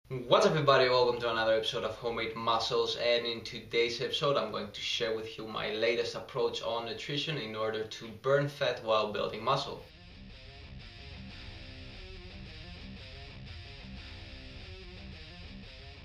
What's up everybody, welcome to another episode of Homemade Muscles, and in today's episode I'm going to share with you my latest approach on nutrition in order to burn fat while building muscle.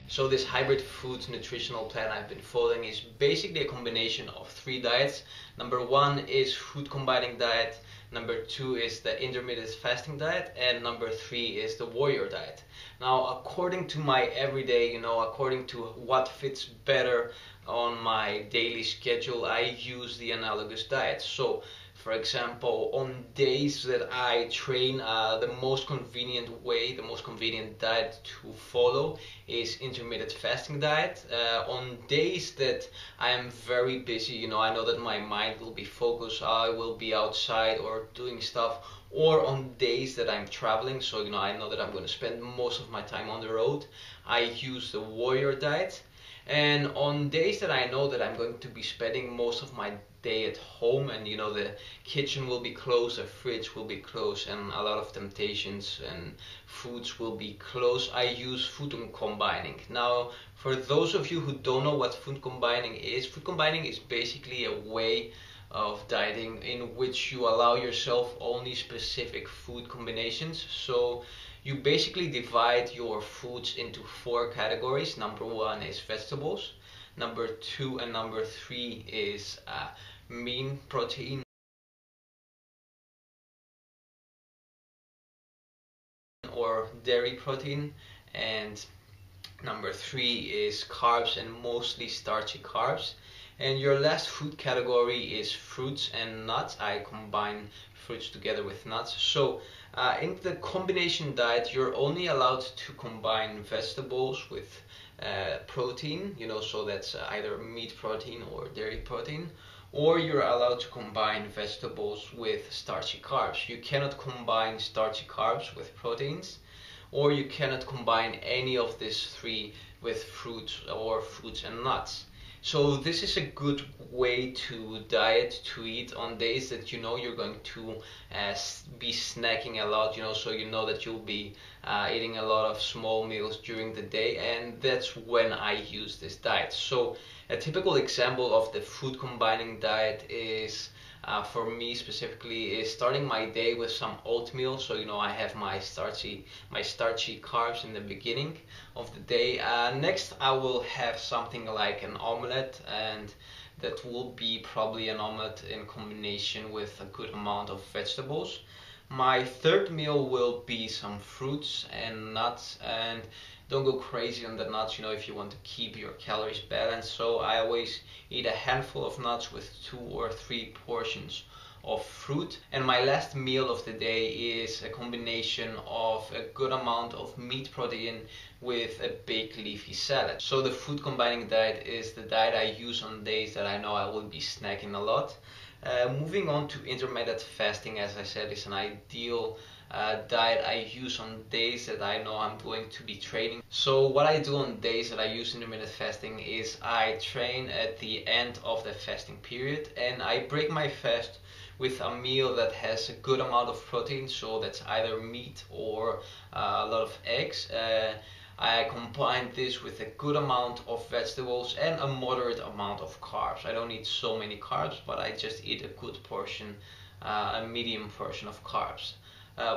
So this hybrid food nutritional plan I've been following is basically a combination of three diets. Number one is food combining diet, number two is the intermittent fasting diet, and number three is the warrior diet. Now, according to my everyday, according to what fits better on my daily schedule, I use the analogous diet. So for example, on days that I train, the most convenient diet to follow is intermittent fasting diet. On days that I am very busy, I know that my mind will be focused, I will be outside or doing stuff, or on days that I'm traveling, so I know that I'm going to spend most of my time on the road, I use the warrior diet. And on days that I know that I'm going to be spending most of my day at home, and the kitchen will be closed, the fridge will be closed, and a lot of temptations and foods will be closed, I use food combining. Now, for those of you who don't know what food combining is basically a way of dieting in which you allow yourself only specific food combinations. So you basically divide your foods into four categories. Number one is vegetables, number two and number three is meat protein, or dairy protein, and number three is carbs, and mostly starchy carbs. And your last food category is fruits and nuts. I combine fruits together with nuts. So in the combination diet, you're only allowed to combine vegetables with protein, so that's either meat protein or dairy protein, or you're allowed to combine vegetables with starchy carbs. You cannot combine starchy carbs with proteins, or you cannot combine any of these three with fruits or fruits and nuts. So this is a good way to diet, to eat on days that you're going to be snacking a lot, so that you'll be eating a lot of small meals during the day, and that's when I use this diet. So a typical example of the food combining diet is for me specifically is starting my day with some oatmeal. So I have my starchy carbs in the beginning of the day. Next I will have something like an omelette, and that will be probably an omelette in combination with a good amount of vegetables. My third meal will be some fruits and nuts, and don't go crazy on the nuts, if you want to keep your calories balanced. So I always eat a handful of nuts with 2 or 3 portions of fruit. And my last meal of the day is a combination of a good amount of meat protein with a big leafy salad. So the food combining diet is the diet I use on days that I know I will be snacking a lot. Moving on to intermittent fasting, as I said, is an ideal diet I use on days that I know I'm going to be training. So what I do on days that I use intermittent fasting is I train at the end of the fasting period, and I break my fast with a meal that has a good amount of protein, so that's either meat or a lot of eggs. I combine this with a good amount of vegetables and a moderate amount of carbs. I don't eat so many carbs, but I just eat a good portion, a medium portion of carbs.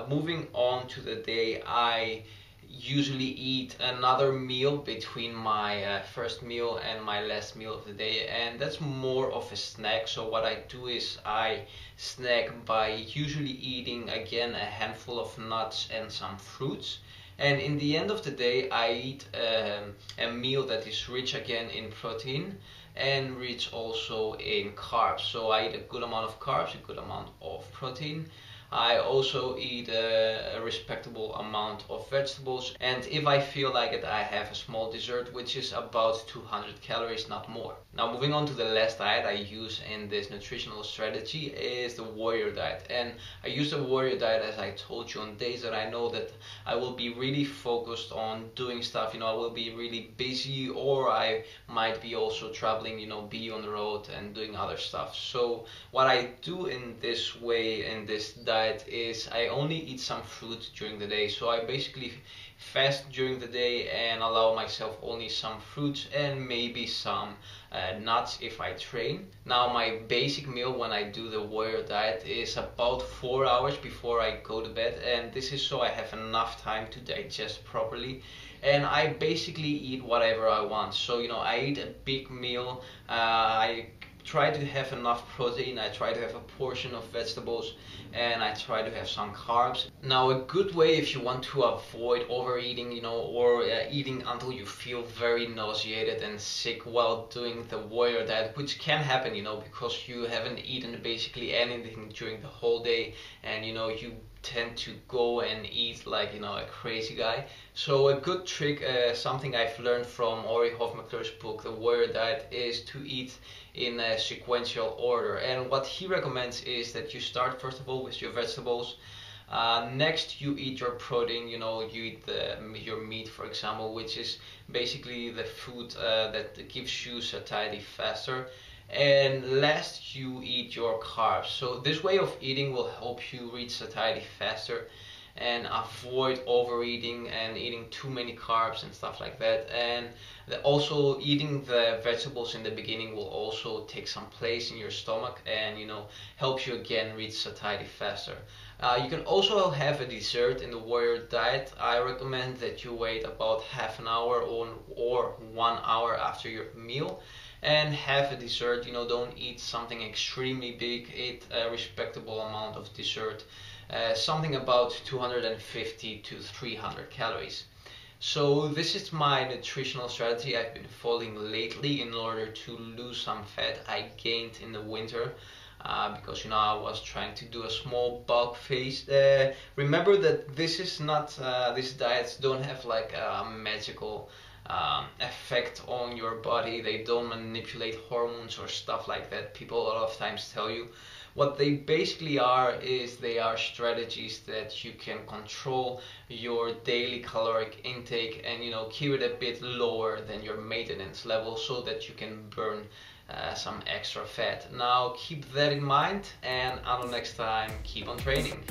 Moving on to the day, I usually eat another meal between my first meal and my last meal of the day, and that's more of a snack. So what I do is I snack by usually eating again a handful of nuts and some fruits. And in the end of the day, I eat a meal that is rich again in protein and rich also in carbs. So I eat a good amount of carbs, a good amount of protein. I also eat a respectable amount of vegetables, and if I feel like it, I have a small dessert, which is about 200 calories, not more. Now, moving on to the last diet I use in this nutritional strategy is the warrior diet. And I use the warrior diet, as I told you, on days that I know that I will be really focused on doing stuff, I will be really busy, or I might be also traveling, be on the road and doing other stuff. So what I do in this way, in this diet, is I only eat some fruit during the day. So I basically fast during the day and allow myself only some fruits and maybe some nuts if I train. Now my basic meal when I do the warrior diet is about 4 hours before I go to bed, and this is so I have enough time to digest properly. And I basically eat whatever I want. So I eat a big meal. I try to have enough protein, I try to have a portion of vegetables, and I try to have some carbs. Now a good way if you want to avoid overeating, or eating until you feel very nauseated and sick while doing the warrior diet, which can happen, because you haven't eaten basically anything during the whole day, and you tend to go and eat like a crazy guy. So a good trick, something I've learned from Ori Hofmekler's book The Warrior Diet, is to eat in a sequential order. And what he recommends is that you start first of all with your vegetables. Next you eat your protein, you eat your meat, for example, which is basically the food that gives you satiety faster. And last you eat your carbs. So this way of eating will help you reach satiety faster and avoid overeating and eating too many carbs and stuff like that. And also eating the vegetables in the beginning will also take some place in your stomach and help you again reach satiety faster. You can also have a dessert in the warrior diet. I recommend that you wait about half an hour or 1 hour after your meal and have a dessert. Don't eat something extremely big, eat a respectable amount of dessert, something about 250 to 300 calories. So this is my nutritional strategy I've been following lately in order to lose some fat I gained in the winter. Because I was trying to do a small bulk phase. Remember that this is not these diets don't have like a magical effect on your body. They don't manipulate hormones or stuff like that. People a lot of times tell you. What they basically are is they are strategies that you can control your daily caloric intake and keep it a bit lower than your maintenance level so that you can burn some extra fat. Now keep that in mind, and until next time, keep on training.